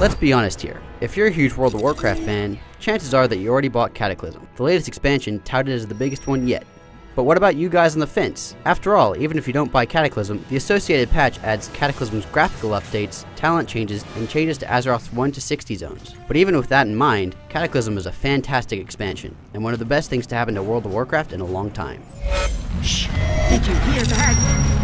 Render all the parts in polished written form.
Let's be honest here, if you're a huge World of Warcraft fan, chances are that you already bought Cataclysm, the latest expansion touted as the biggest one yet. But what about you guys on the fence? After all, even if you don't buy Cataclysm, the associated patch adds Cataclysm's graphical updates, talent changes, and changes to Azeroth's 1 to 60 zones. But even with that in mind, Cataclysm is a fantastic expansion, and one of the best things to happen to World of Warcraft in a long time. Shh! Did you hear that?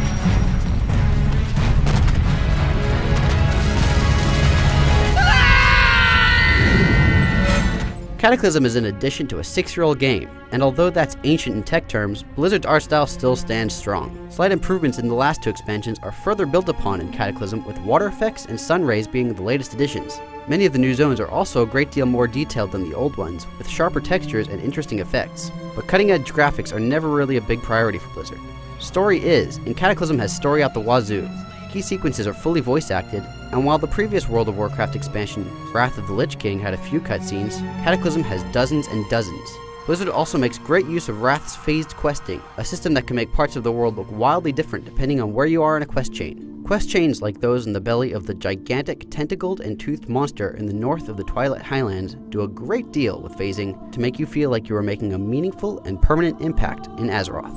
Cataclysm is an addition to a 6-year-old game, and although that's ancient in tech terms, Blizzard's art style still stands strong. Slight improvements in the last 2 expansions are further built upon in Cataclysm, with water effects and sun rays being the latest additions. Many of the new zones are also a great deal more detailed than the old ones, with sharper textures and interesting effects. But cutting-edge graphics are never really a big priority for Blizzard. Story is, and Cataclysm has story out the wazoo. Key sequences are fully voice acted, and while the previous World of Warcraft expansion, Wrath of the Lich King, had a few cutscenes, Cataclysm has dozens and dozens. Blizzard also makes great use of Wrath's phased questing, a system that can make parts of the world look wildly different depending on where you are in a quest chain. Quest chains like those in the belly of the gigantic tentacled and toothed monster in the north of the Twilight Highlands do a great deal with phasing to make you feel like you are making a meaningful and permanent impact in Azeroth.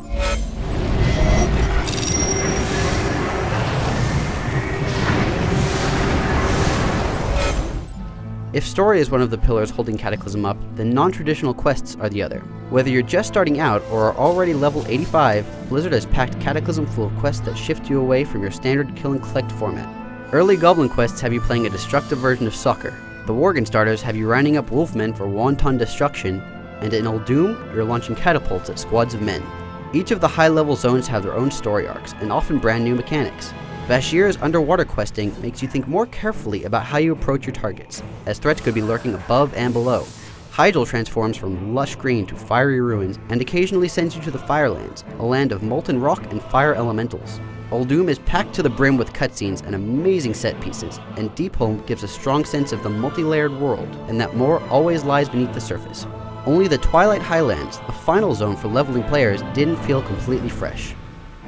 If story is one of the pillars holding Cataclysm up, then non-traditional quests are the other. Whether you're just starting out or are already level 85, Blizzard has packed Cataclysm full of quests that shift you away from your standard kill and collect format. Early Goblin quests have you playing a destructive version of soccer. The worgen starters have you rounding up wolfmen for wanton destruction, and in Uldum, you're launching catapults at squads of men. Each of the high-level zones have their own story arcs, and often brand new mechanics. Vashj'ir's underwater questing makes you think more carefully about how you approach your targets, as threats could be lurking above and below. Hyjal transforms from lush green to fiery ruins, and occasionally sends you to the Firelands, a land of molten rock and fire elementals. Uldum is packed to the brim with cutscenes and amazing set pieces, and Deepholm gives a strong sense of the multi-layered world, and that more always lies beneath the surface. Only the Twilight Highlands, the final zone for leveling players, didn't feel completely fresh.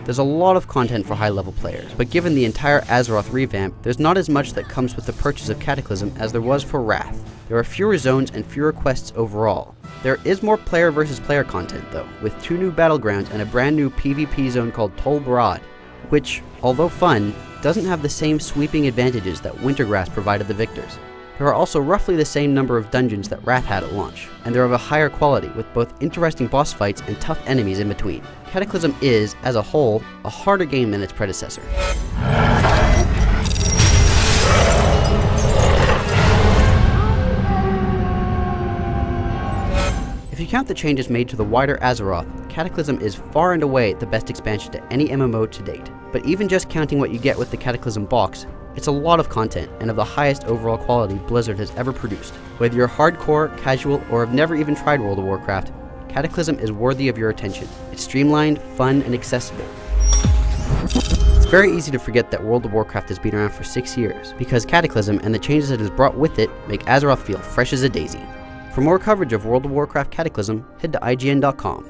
There's a lot of content for high-level players, but given the entire Azeroth revamp, there's not as much that comes with the purchase of Cataclysm as there was for Wrath. There are fewer zones and fewer quests overall. There is more player versus player content though, with 2 new battlegrounds and a brand new PvP zone called Tol Barad, which, although fun, doesn't have the same sweeping advantages that Wintergrasp provided the victors. There are also roughly the same number of dungeons that Wrath had at launch, and they're of a higher quality with both interesting boss fights and tough enemies in between. Cataclysm is, as a whole, a harder game than its predecessor. If you count the changes made to the wider Azeroth, Cataclysm is far and away the best expansion to any MMO to date. But even just counting what you get with the Cataclysm box, it's a lot of content and of the highest overall quality Blizzard has ever produced. Whether you're hardcore, casual, or have never even tried World of Warcraft, Cataclysm is worthy of your attention. It's streamlined, fun, and accessible. It's very easy to forget that World of Warcraft has been around for 6 years, because Cataclysm and the changes it has brought with it make Azeroth feel fresh as a daisy. For more coverage of World of Warcraft Cataclysm, head to IGN.com.